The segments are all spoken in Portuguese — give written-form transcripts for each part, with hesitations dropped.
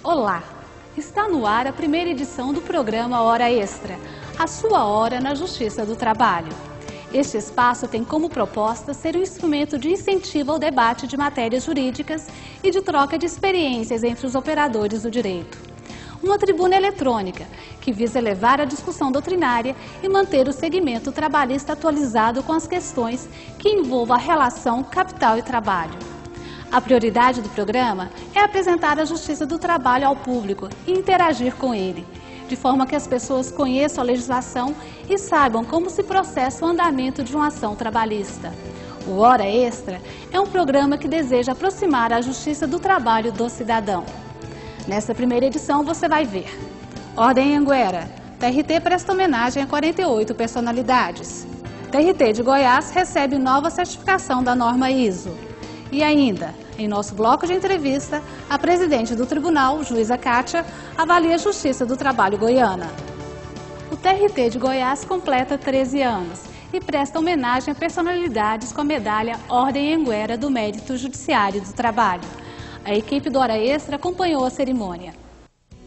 Olá! Está no ar a primeira edição do programa Hora Extra, a sua hora na Justiça do Trabalho. Este espaço tem como proposta ser um instrumento de incentivo ao debate de matérias jurídicas e de troca de experiências entre os operadores do direito. Uma tribuna eletrônica que visa elevar a discussão doutrinária e manter o segmento trabalhista atualizado com as questões que envolvam a relação capital e trabalho. A prioridade do programa é apresentar a Justiça do Trabalho ao público e interagir com ele, de forma que as pessoas conheçam a legislação e saibam como se processa o andamento de uma ação trabalhista. O Hora Extra é um programa que deseja aproximar a Justiça do Trabalho do cidadão. Nessa primeira edição você vai ver: Ordem Anhanguera, TRT presta homenagem a 48 personalidades. TRT de Goiás recebe nova certificação da norma ISO. E ainda, em nosso bloco de entrevista, a presidente do tribunal, juíza Kátia, avalia a Justiça do Trabalho goiana. O TRT de Goiás completa 13 anos e presta homenagem a personalidades com a medalha Ordem Anhanguera do Mérito Judiciário do Trabalho. A equipe do Hora Extra acompanhou a cerimônia.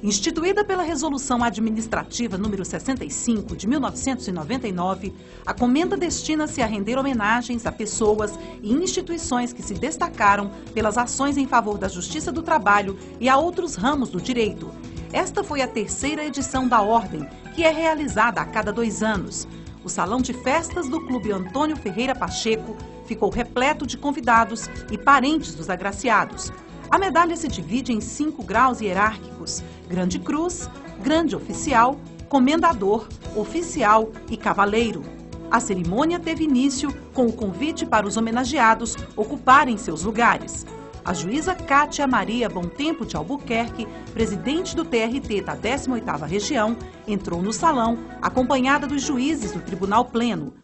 Instituída pela Resolução Administrativa número 65 de 1999, a comenda destina-se a render homenagens a pessoas e instituições que se destacaram pelas ações em favor da justiça do trabalho e a outros ramos do direito. Esta foi a terceira edição da Ordem, que é realizada a cada 2 anos. O salão de festas do Clube Antônio Ferreira Pacheco ficou repleto de convidados e parentes dos agraciados. A medalha se divide em 5 graus hierárquicos: Grande Cruz, Grande Oficial, Comendador, Oficial e Cavaleiro. A cerimônia teve início com o convite para os homenageados ocuparem seus lugares. A juíza Kátia Maria Bontempo de Albuquerque, presidente do TRT da 18ª Região, entrou no salão acompanhada dos juízes do Tribunal Pleno.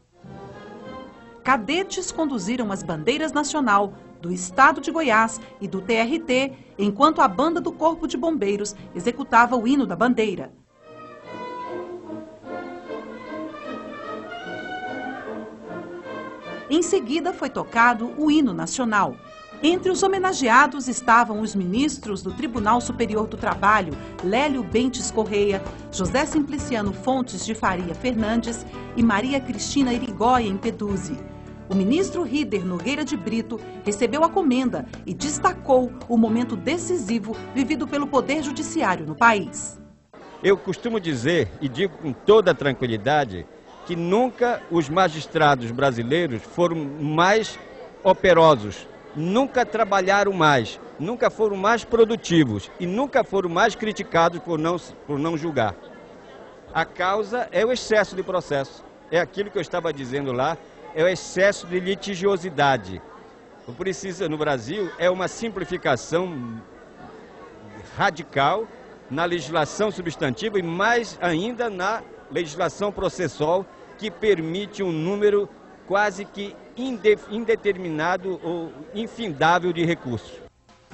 Cadetes conduziram as bandeiras nacional do Estado de Goiás e do TRT, enquanto a banda do Corpo de Bombeiros executava o hino da bandeira. Em seguida foi tocado o hino nacional. Entre os homenageados estavam os ministros do Tribunal Superior do Trabalho, Lélio Bentes Correia, José Simpliciano Fontes de Faria Fernandes e Maria Cristina Irigoyen Peduzzi. O ministro Rider Nogueira de Brito recebeu a comenda e destacou o momento decisivo vivido pelo Poder Judiciário no país. Eu costumo dizer, e digo com toda tranquilidade, que nunca os magistrados brasileiros foram mais operosos, nunca trabalharam mais, nunca foram mais produtivos e nunca foram mais criticados por não julgar. A causa é o excesso de processo, é aquilo que eu estava dizendo lá, é o excesso de litigiosidade. O que precisa no Brasil é uma simplificação radical na legislação substantiva e mais ainda na legislação processual, que permite um número quase que indeterminado ou infindável de recursos.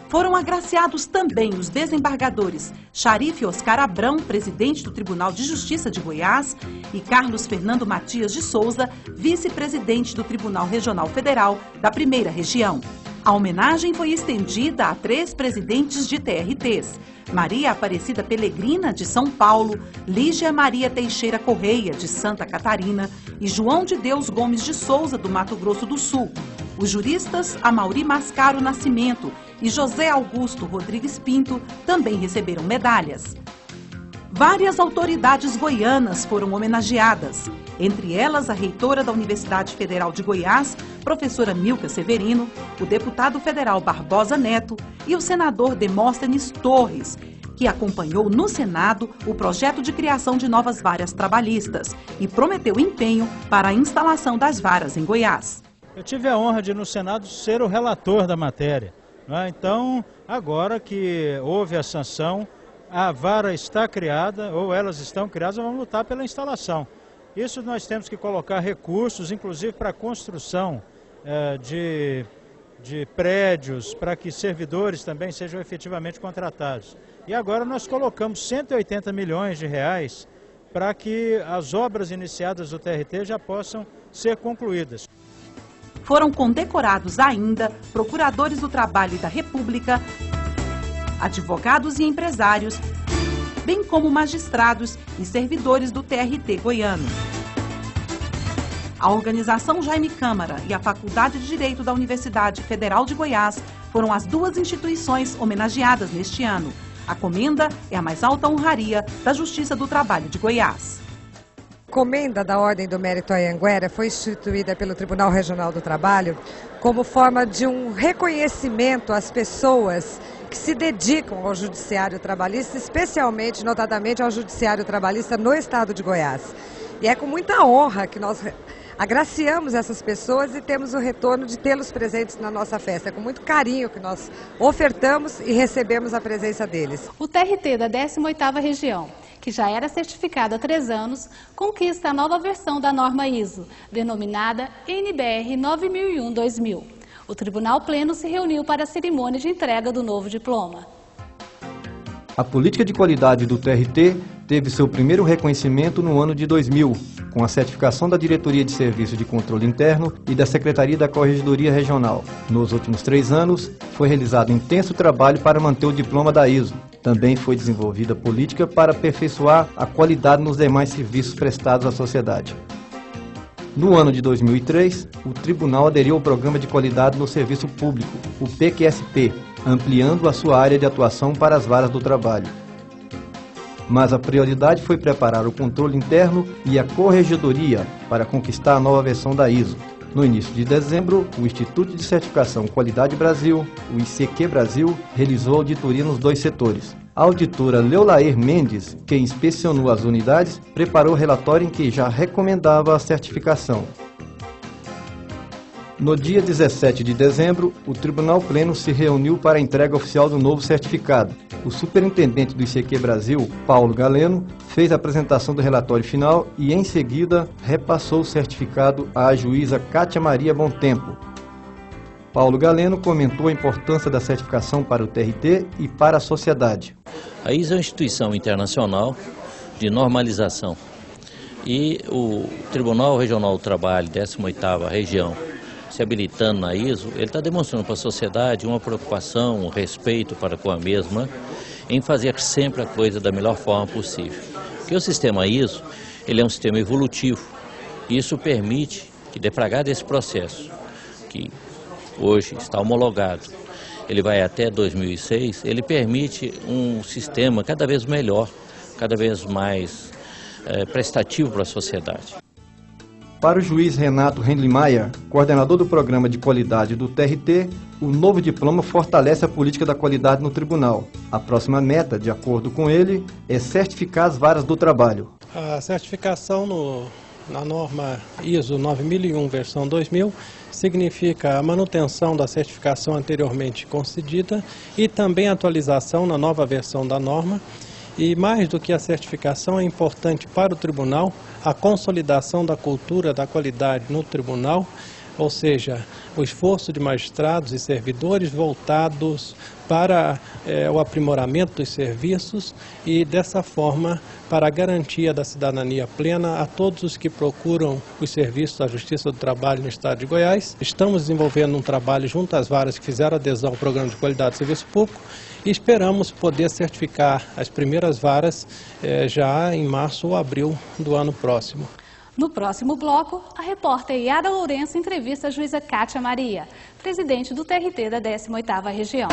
Foram agraciados também os desembargadores Charife Oscar Abrão, presidente do Tribunal de Justiça de Goiás, e Carlos Fernando Matias de Souza, vice-presidente do Tribunal Regional Federal da 1ª Região. A homenagem foi estendida a 3 presidentes de TRTs: Maria Aparecida Pelegrina, de São Paulo, Lígia Maria Teixeira Correia, de Santa Catarina, e João de Deus Gomes de Souza, do Mato Grosso do Sul. Os juristas Amaury Mascaro Nascimento e José Augusto Rodrigues Pinto também receberam medalhas. Várias autoridades goianas foram homenageadas, entre elas a reitora da Universidade Federal de Goiás, professora Milka Severino, o deputado federal Barbosa Neto e o senador Demóstenes Torres, que acompanhou no Senado o projeto de criação de novas varas trabalhistas e prometeu empenho para a instalação das varas em Goiás. Eu tive a honra de, no Senado, ser o relator da matéria. Então, agora que houve a sanção, a vara está criada, ou elas estão criadas, vamos lutar pela instalação. Isso nós temos que colocar recursos, inclusive para a construção de prédios, para que servidores também sejam efetivamente contratados. E agora nós colocamos 180 milhões de reais para que as obras iniciadas do TRT já possam ser concluídas. Foram condecorados ainda procuradores do Trabalho e da República, advogados e empresários, bem como magistrados e servidores do TRT goiano. A Organização Jaime Câmara e a Faculdade de Direito da Universidade Federal de Goiás foram as duas instituições homenageadas neste ano. A comenda é a mais alta honraria da Justiça do Trabalho de Goiás. A comenda da Ordem do Mérito Anhanguera foi instituída pelo Tribunal Regional do Trabalho como forma de um reconhecimento às pessoas que se dedicam ao judiciário trabalhista, especialmente, notadamente, ao judiciário trabalhista no estado de Goiás. E é com muita honra que nós agraciamos essas pessoas e temos o retorno de tê-los presentes na nossa festa. É com muito carinho que nós ofertamos e recebemos a presença deles. O TRT da 18ª Região, que já era certificado há 3 anos, conquista a nova versão da norma ISO, denominada NBR 9001-2000. O Tribunal Pleno se reuniu para a cerimônia de entrega do novo diploma. A política de qualidade do TRT teve seu primeiro reconhecimento no ano de 2000, com a certificação da Diretoria de Serviço de Controle Interno e da Secretaria da Corregedoria Regional. Nos últimos 3 anos, foi realizado intenso trabalho para manter o diploma da ISO. Também foi desenvolvida política para aperfeiçoar a qualidade nos demais serviços prestados à sociedade. No ano de 2003, o Tribunal aderiu ao Programa de Qualidade no Serviço Público, o PQSP, ampliando a sua área de atuação para as varas do trabalho. Mas a prioridade foi preparar o controle interno e a corregedoria para conquistar a nova versão da ISO. No início de dezembro, o Instituto de Certificação Qualidade Brasil, o ICQ Brasil, realizou auditoria nos 2 setores. A auditora Leolair Mendes, que inspecionou as unidades, preparou o relatório em que já recomendava a certificação. No dia 17 de dezembro, o Tribunal Pleno se reuniu para a entrega oficial do novo certificado. O superintendente do ICQ Brasil, Paulo Galeno, fez a apresentação do relatório final e, em seguida, repassou o certificado à juíza Kátia Maria Bontempo. Paulo Galeno comentou a importância da certificação para o TRT e para a sociedade. A ISO é uma instituição internacional de normalização e o Tribunal Regional do Trabalho, 18ª Região, se habilitando na ISO, ele está demonstrando para a sociedade uma preocupação, um respeito para com a mesma, em fazer sempre a coisa da melhor forma possível. Porque o sistema ISO, ele é um sistema evolutivo, e isso permite que, defragado esse processo, que hoje está homologado, ele vai até 2006, ele permite um sistema cada vez melhor, cada vez mais prestativo para a sociedade. Para o juiz Renato Rendlimayer, coordenador do Programa de Qualidade do TRT, o novo diploma fortalece a política da qualidade no tribunal. A próxima meta, de acordo com ele, é certificar as varas do trabalho. A certificação na norma ISO 9001, versão 2000, significa a manutenção da certificação anteriormente concedida e também a atualização na nova versão da norma. E mais do que a certificação, é importante para o tribunal a consolidação da cultura da qualidade no tribunal, ou seja, o esforço de magistrados e servidores voltados para o aprimoramento dos serviços e, dessa forma, para a garantia da cidadania plena a todos os que procuram os serviços da Justiça do Trabalho no Estado de Goiás. Estamos desenvolvendo um trabalho junto às varas que fizeram adesão ao Programa de Qualidade do Serviço Público e esperamos poder certificar as primeiras varas já em março ou abril do ano próximo. No próximo bloco, a repórter Yara Lourenço entrevista a juíza Kátia Maria, presidente do TRT da 18ª Região.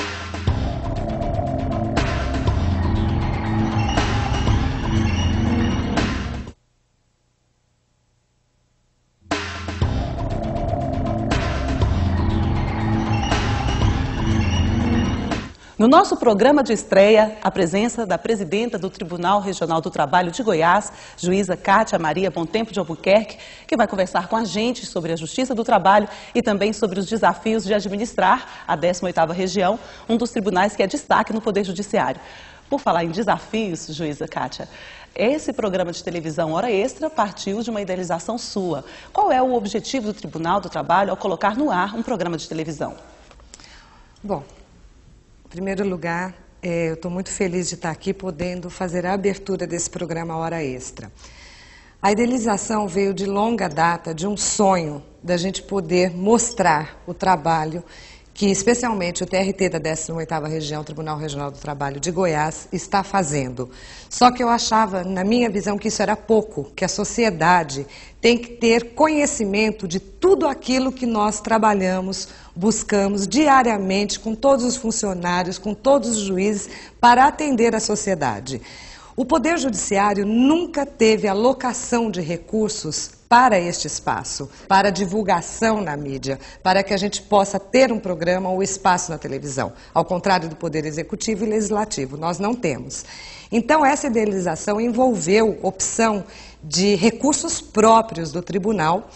No nosso programa de estreia, a presença da presidenta do Tribunal Regional do Trabalho de Goiás, juíza Kátia Maria Bontempo de Albuquerque, que vai conversar com a gente sobre a Justiça do Trabalho e também sobre os desafios de administrar a 18ª Região, um dos tribunais que é destaque no Poder Judiciário. Por falar em desafios, juíza Kátia, esse programa de televisão Hora Extra partiu de uma idealização sua. Qual é o objetivo do Tribunal do Trabalho ao colocar no ar um programa de televisão? Bom, em primeiro lugar, eu estou muito feliz de estar aqui podendo fazer a abertura desse programa Hora Extra. A idealização veio de longa data, de um sonho da gente poder mostrar o trabalho que especialmente o TRT da 18ª Região, Tribunal Regional do Trabalho de Goiás, está fazendo. Só que eu achava, na minha visão, que isso era pouco, que a sociedade tem que ter conhecimento de tudo aquilo que nós trabalhamos, buscamos diariamente com todos os funcionários, com todos os juízes, para atender a sociedade. O Poder Judiciário nunca teve alocação de recursos para este espaço, para divulgação na mídia, para que a gente possa ter um programa ou espaço na televisão. Ao contrário do Poder Executivo e Legislativo, nós não temos. Então, essa idealização envolveu opção de recursos próprios do tribunal,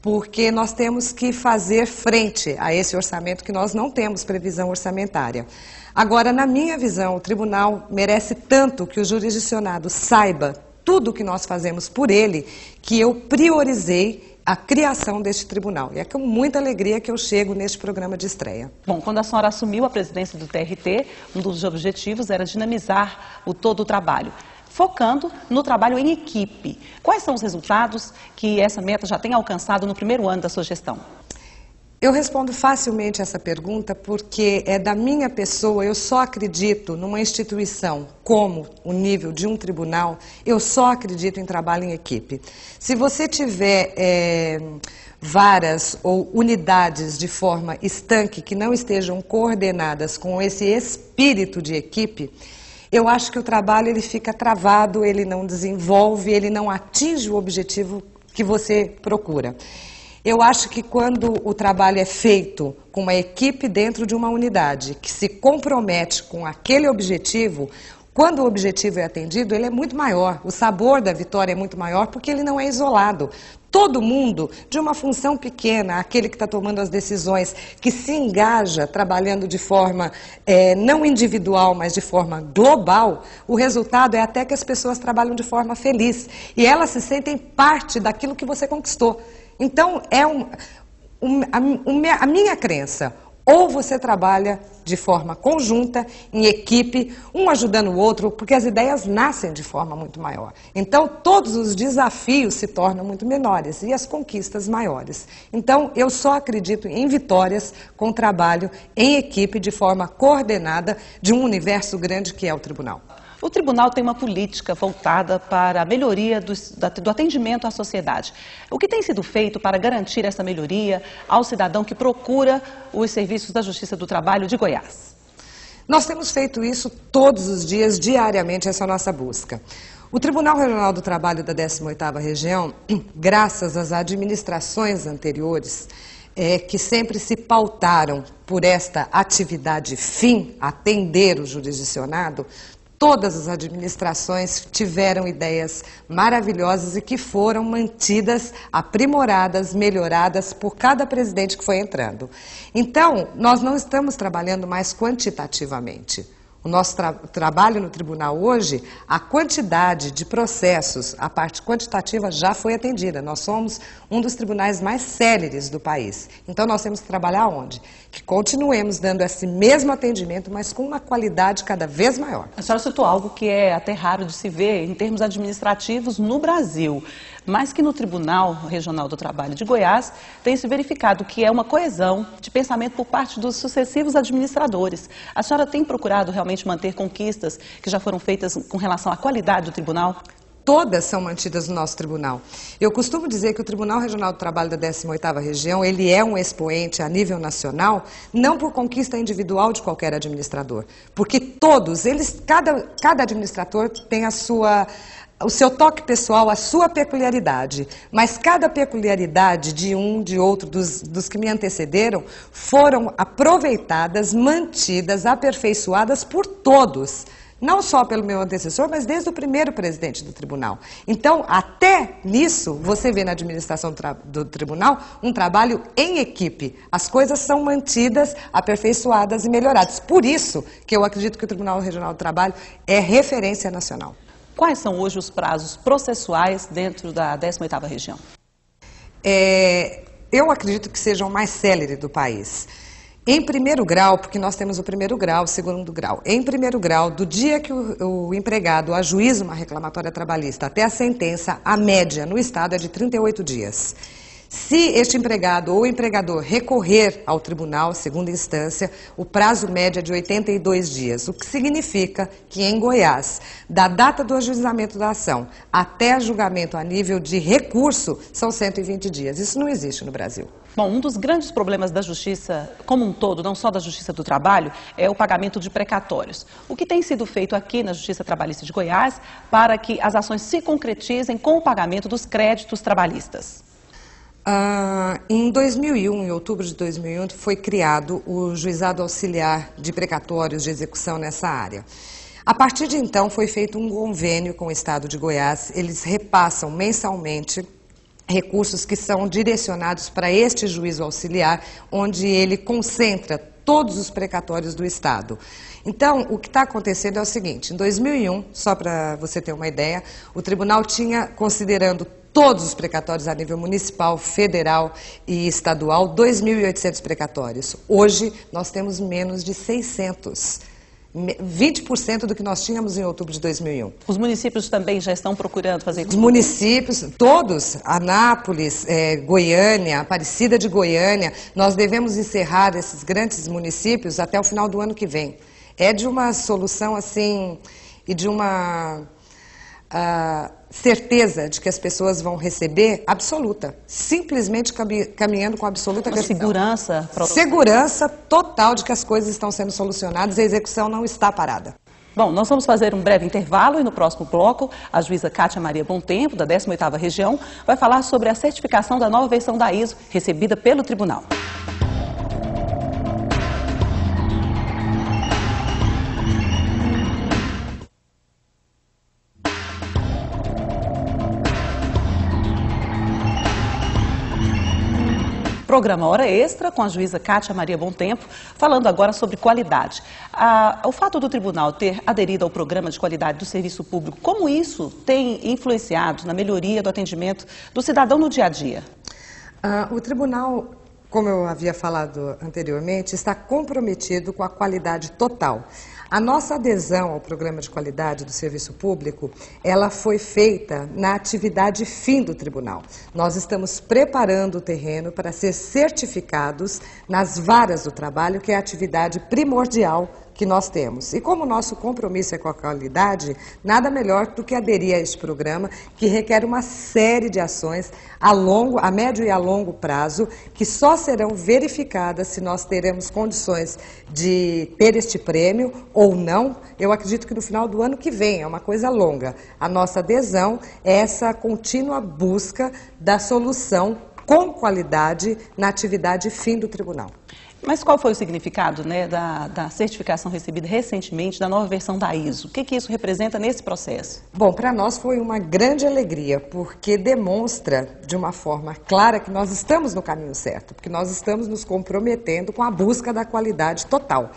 porque nós temos que fazer frente a esse orçamento que nós não temos previsão orçamentária. Agora, na minha visão, o tribunal merece tanto que o jurisdicionado saiba tudo o que nós fazemos por ele, que eu priorizei a criação deste tribunal. E é com muita alegria que eu chego neste programa de estreia. Bom, quando a senhora assumiu a presidência do TRT, um dos objetivos era dinamizar todo o trabalho, focando no trabalho em equipe. Quais são os resultados que essa meta já tem alcançado no primeiro ano da sua gestão? Eu respondo facilmente essa pergunta porque é da minha pessoa, eu só acredito numa instituição como o nível de um tribunal, eu só acredito em trabalho em equipe. Se você tiver varas ou unidades de forma estanque que não estejam coordenadas com esse espírito de equipe, eu acho que o trabalho ele fica travado, ele não desenvolve, ele não atinge o objetivo que você procura. Eu acho que quando o trabalho é feito com uma equipe dentro de uma unidade que se compromete com aquele objetivo, quando o objetivo é atendido, ele é muito maior. O sabor da vitória é muito maior porque ele não é isolado. Todo mundo, de uma função pequena, aquele que está tomando as decisões, que se engaja trabalhando de forma não individual, mas de forma global, o resultado é até que as pessoas trabalham de forma feliz e elas se sentem parte daquilo que você conquistou. Então, é a minha crença, ou você trabalha de forma conjunta, em equipe, um ajudando o outro, porque as ideias nascem de forma muito maior. Então, todos os desafios se tornam muito menores e as conquistas maiores. Então, eu só acredito em vitórias com trabalho em equipe, de forma coordenada, de um universo grande que é o tribunal. O tribunal tem uma política voltada para a melhoria do atendimento à sociedade. O que tem sido feito para garantir essa melhoria ao cidadão que procura os serviços da Justiça do Trabalho de Goiás? Nós temos feito isso todos os dias, diariamente, essa é a nossa busca. O Tribunal Regional do Trabalho da 18ª Região, graças às administrações anteriores, que sempre se pautaram por esta atividade fim, atender o jurisdicionado, todas as administrações tiveram ideias maravilhosas e que foram mantidas, aprimoradas, melhoradas por cada presidente que foi entrando. Então, nós não estamos trabalhando mais quantitativamente. O nosso trabalho no tribunal hoje, a quantidade de processos, a parte quantitativa já foi atendida. Nós somos um dos tribunais mais céleres do país. Então, nós temos que trabalhar onde? Que continuemos dando esse mesmo atendimento, mas com uma qualidade cada vez maior. A senhora citou algo que é até raro de se ver em termos administrativos no Brasil, mas que no Tribunal Regional do Trabalho de Goiás tem se verificado que é uma coesão de pensamento por parte dos sucessivos administradores. A senhora tem procurado realmente manter conquistas que já foram feitas com relação à qualidade do tribunal? Todas são mantidas no nosso tribunal. Eu costumo dizer que o Tribunal Regional do Trabalho da 18ª Região, ele é um expoente a nível nacional, não por conquista individual de qualquer administrador, porque todos, cada administrador tem o seu toque pessoal, a sua peculiaridade, mas cada peculiaridade de um, de outro, dos que me antecederam, foram aproveitadas, mantidas, aperfeiçoadas por todos. Não só pelo meu antecessor, mas desde o primeiro presidente do tribunal. Então, até nisso, você vê na administração do tribunal um trabalho em equipe. As coisas são mantidas, aperfeiçoadas e melhoradas. Por isso que eu acredito que o Tribunal Regional do Trabalho é referência nacional. Quais são hoje os prazos processuais dentro da 18ª Região? Eu acredito que seja o mais célere do país. Em primeiro grau, porque nós temos o primeiro grau, o segundo grau. Em primeiro grau, do dia que o empregado ajuiza uma reclamatória trabalhista até a sentença, a média no Estado é de 38 dias. Se este empregado ou empregador recorrer ao tribunal, segunda instância, o prazo médio é de 82 dias, o que significa que em Goiás, da data do ajuizamento da ação até julgamento a nível de recurso, são 120 dias. Isso não existe no Brasil. Bom, um dos grandes problemas da justiça como um todo, não só da Justiça do Trabalho, é o pagamento de precatórios. O que tem sido feito aqui na Justiça Trabalhista de Goiás para que as ações se concretizem com o pagamento dos créditos trabalhistas? Em 2001, em outubro de 2001, foi criado o Juizado Auxiliar de Precatórios de Execução nessa área. A partir de então, foi feito um convênio com o Estado de Goiás. Eles repassam mensalmente recursos que são direcionados para este juízo auxiliar, onde ele concentra todos os precatórios do Estado. Então, o que está acontecendo é o seguinte: em 2001, só para você ter uma ideia, o tribunal tinha, considerando todos os precatórios a nível municipal, federal e estadual, 2.800 precatórios. Hoje, nós temos menos de 600. 20% do que nós tínhamos em outubro de 2001. Os municípios também já estão procurando fazer isso? Os municípios, todos, Anápolis, Goiânia, Aparecida de Goiânia, nós devemos encerrar esses grandes municípios até o final do ano que vem. É de uma solução assim, e de uma certeza de que as pessoas vão receber absoluta, simplesmente caminhando com absoluta segurança. Segurança total de que as coisas estão sendo solucionadas e a execução não está parada. Bom, nós vamos fazer um breve intervalo e no próximo bloco a juíza Kátia Maria Bontempo, da 18ª Região, vai falar sobre a certificação da nova versão da ISO recebida pelo tribunal. Programa Hora Extra com a juíza Kátia Maria Bontempo, falando agora sobre qualidade. O fato do tribunal ter aderido ao programa de qualidade do serviço público, como isso tem influenciado na melhoria do atendimento do cidadão no dia a dia? O tribunal, como eu havia falado anteriormente, está comprometido com a qualidade total. A nossa adesão ao programa de qualidade do serviço público, ela foi feita na atividade fim do tribunal. Nós estamos preparando o terreno para ser certificados nas varas do trabalho, que é a atividade primordial que nós temos. E como o nosso compromisso é com a qualidade, nada melhor do que aderir a este programa, que requer uma série de ações a médio e a longo prazo, que só serão verificadas se nós teremos condições de ter este prêmio ou não. Eu acredito que no final do ano que vem, é uma coisa longa. A nossa adesão é essa contínua busca da solução com qualidade na atividade fim do tribunal. Mas qual foi o significado, né, da certificação recebida recentemente da nova versão da ISO? O que isso representa nesse processo? Bom, para nós foi uma grande alegria, porque demonstra de uma forma clara que nós estamos no caminho certo, porque nós estamos nos comprometendo com a busca da qualidade total.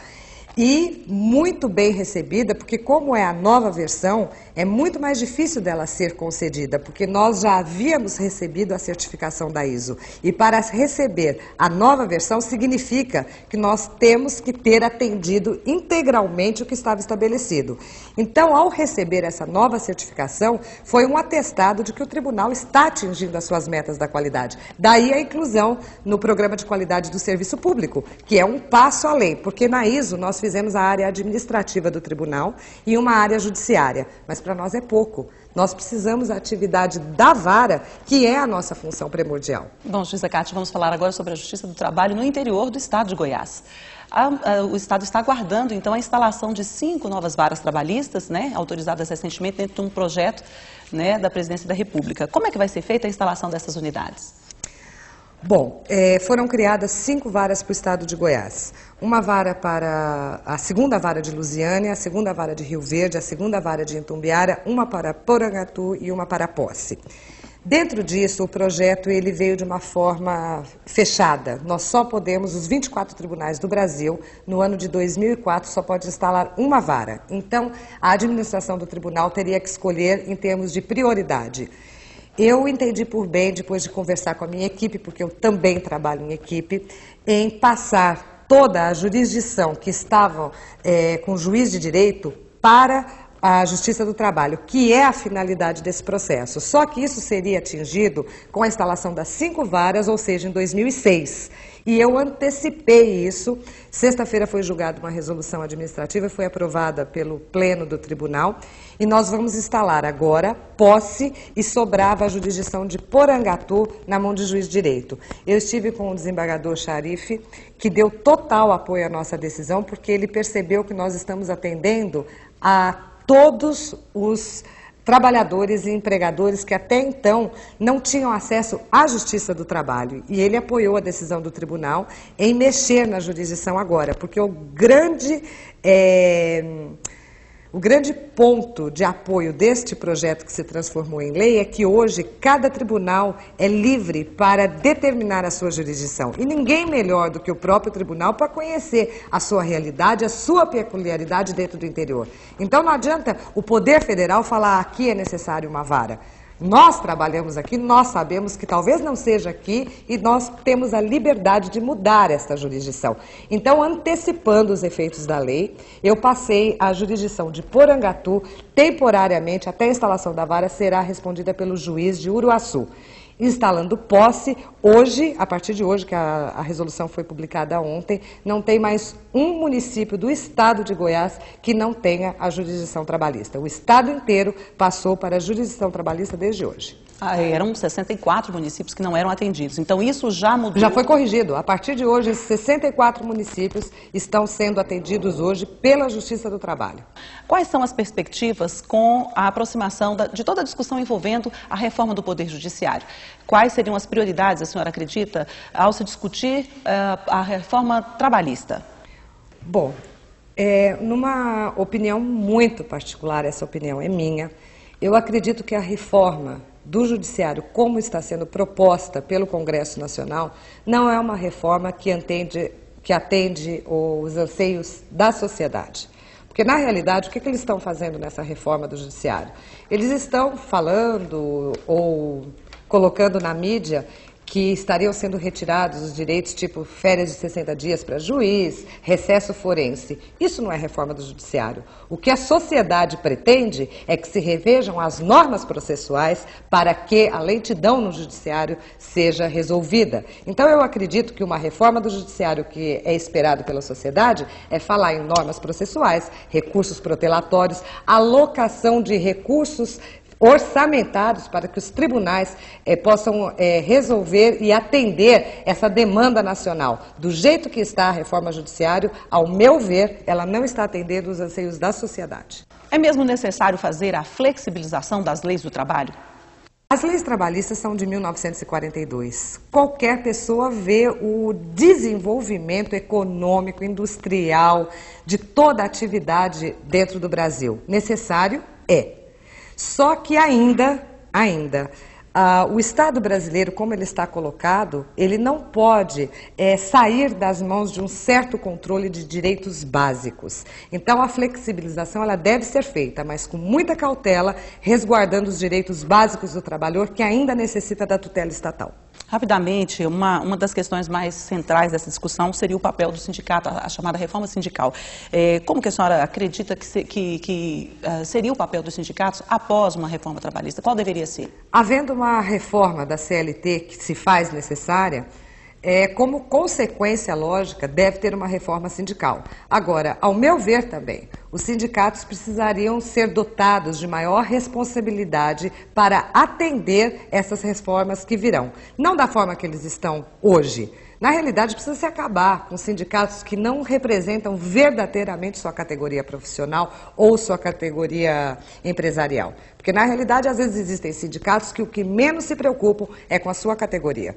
E muito bem recebida, porque como é a nova versão, é muito mais difícil dela ser concedida, porque nós já havíamos recebido a certificação da ISO. E para receber a nova versão significa que nós temos que ter atendido integralmente o que estava estabelecido. Então, ao receber essa nova certificação, foi um atestado de que o tribunal está atingindo as suas metas da qualidade. Daí a inclusão no programa de qualidade do serviço público, que é um passo além, porque na ISO nós fizemos a área administrativa do tribunal e uma área judiciária, mas para nós é pouco. Nós precisamos da atividade da vara, que é a nossa função primordial. Bom, juíza Kátia, vamos falar agora sobre a Justiça do Trabalho no interior do estado de Goiás. O estado está aguardando, então, a instalação de 5 novas varas trabalhistas, né, autorizadas recentemente dentro de um projeto, né, da Presidência da República. Como é que vai ser feita a instalação dessas unidades? Bom, foram criadas 5 varas para o estado de Goiás. Uma vara para a segunda vara de Lusiânia, a segunda vara de Rio Verde, a segunda vara de Itumbiara, uma para Porangatu e uma para Posse. Dentro disso, o projeto ele veio de uma forma fechada. Nós só podemos, os 24 tribunais do Brasil, no ano de 2004, só pode instalar uma vara. Então, a administração do tribunal teria que escolher em termos de prioridade. Eu entendi por bem, depois de conversar com a minha equipe, porque eu também trabalho em equipe, em passar toda a jurisdição que estavam com o juiz de direito para a Justiça do Trabalho, que é a finalidade desse processo. Só que isso seria atingido com a instalação das 5 varas, ou seja, em 2006. E eu antecipei isso. Sexta-feira foi julgada uma resolução administrativa, foi aprovada pelo Pleno do Tribunal, e nós vamos instalar agora Posse e sobrava a jurisdição de Porangatu na mão de juiz de direito. Eu estive com o desembargador Charife, que deu total apoio à nossa decisão, porque ele percebeu que nós estamos atendendo a todos os trabalhadores e empregadores que até então não tinham acesso à Justiça do Trabalho. E ele apoiou a decisão do tribunal em mexer na jurisdição agora, porque o grande ponto de apoio deste projeto que se transformou em lei é que hoje cada tribunal é livre para determinar a sua jurisdição. E ninguém melhor do que o próprio tribunal para conhecer a sua realidade, a sua peculiaridade dentro do interior. Então não adianta o Poder Federal falar aqui é necessário uma vara. Nós trabalhamos aqui, nós sabemos que talvez não seja aqui e nós temos a liberdade de mudar esta jurisdição. Então, antecipando os efeitos da lei, eu passei a jurisdição de Porangatu, temporariamente, até a instalação da vara, será respondida pelo juiz de Uruaçu. Instalando Posse, hoje, a partir de hoje, que a resolução foi publicada ontem, não tem mais um município do estado de Goiás que não tenha a jurisdição trabalhista. O estado inteiro passou para a jurisdição trabalhista desde hoje. Eram 64 municípios que não eram atendidos. Então, isso já mudou? Já foi corrigido. A partir de hoje, esses 64 municípios estão sendo atendidos hoje pela Justiça do Trabalho. Quais são as perspectivas com a aproximação de toda a discussão envolvendo a reforma do Poder Judiciário? Quais seriam as prioridades, a senhora acredita, ao se discutir a reforma trabalhista? Bom, numa opinião muito particular, essa opinião é minha, eu acredito que a reforma do Judiciário, como está sendo proposta pelo Congresso Nacional, não é uma reforma que atende os anseios da sociedade. Porque, na realidade, o que eles estão fazendo nessa reforma do Judiciário? Eles estão falando ou colocando na mídia que estariam sendo retirados os direitos, tipo férias de 60 dias para juiz, recesso forense. Isso não é reforma do Judiciário. O que a sociedade pretende é que se revejam as normas processuais para que a lentidão no Judiciário seja resolvida. Então, eu acredito que uma reforma do Judiciário que é esperada pela sociedade é falar em normas processuais, recursos protelatórios, alocação de recursos orçamentados para que os tribunais possam resolver e atender essa demanda nacional. Do jeito que está a reforma judiciária, ao meu ver, ela não está atendendo os anseios da sociedade. É mesmo necessário fazer a flexibilização das leis do trabalho? As leis trabalhistas são de 1942. Qualquer pessoa vê o desenvolvimento econômico, industrial, de toda a atividade dentro do Brasil. Necessário é. Só que ainda, o Estado brasileiro, como ele está colocado, ele não pode sair das mãos de um certo controle de direitos básicos. Então, a flexibilização ela deve ser feita, mas com muita cautela, resguardando os direitos básicos do trabalhador, que ainda necessita da tutela estatal. Rapidamente, uma das questões mais centrais dessa discussão seria o papel do sindicato, a chamada reforma sindical. Como que a senhora acredita que seria o papel dos sindicatos após uma reforma trabalhista? Qual deveria ser? Havendo uma reforma da CLT que se faz necessária, como consequência lógica, deve ter uma reforma sindical. Agora, ao meu ver também, os sindicatos precisariam ser dotados de maior responsabilidade para atender essas reformas que virão. Não da forma que eles estão hoje. Na realidade, precisa se acabar com sindicatos que não representam verdadeiramente sua categoria profissional ou sua categoria empresarial. Porque, na realidade, às vezes existem sindicatos que o que menos se preocupam é com a sua categoria.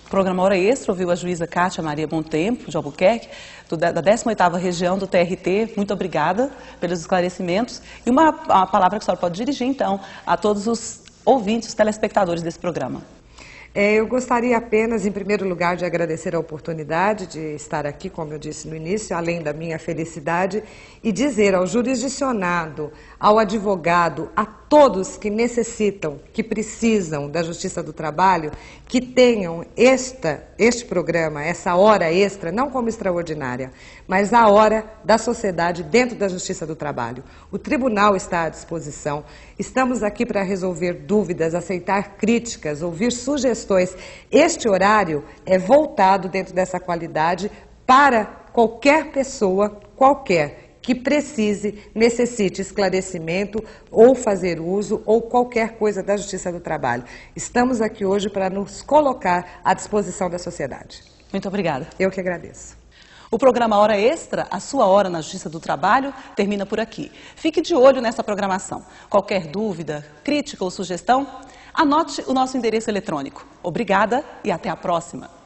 O programa Hora Extra ouviu a juíza Cátia Maria Bontempo, de Albuquerque, da 18ª região do TRT. Muito obrigada pelos esclarecimentos. E uma palavra que a senhora pode dirigir, então, a todos os ouvintes, os telespectadores desse programa. Eu gostaria apenas, em primeiro lugar, de agradecer a oportunidade de estar aqui, como eu disse no início, além da minha felicidade, e dizer ao jurisdicionado, ao advogado, a todos que necessitam, que precisam da Justiça do Trabalho, que tenham este programa, essa hora extra, não como extraordinária, mas a hora da sociedade dentro da Justiça do Trabalho. O Tribunal está à disposição, estamos aqui para resolver dúvidas, aceitar críticas, ouvir sugestões. Este horário é voltado dentro dessa qualidade para qualquer pessoa, que precise, necessite esclarecimento ou fazer uso ou qualquer coisa da Justiça do Trabalho. Estamos aqui hoje para nos colocar à disposição da sociedade. Muito obrigada. Eu que agradeço. O programa Hora Extra, a sua hora na Justiça do Trabalho, termina por aqui. Fique de olho nessa programação. Qualquer dúvida, crítica ou sugestão, anote o nosso endereço eletrônico. Obrigada e até a próxima.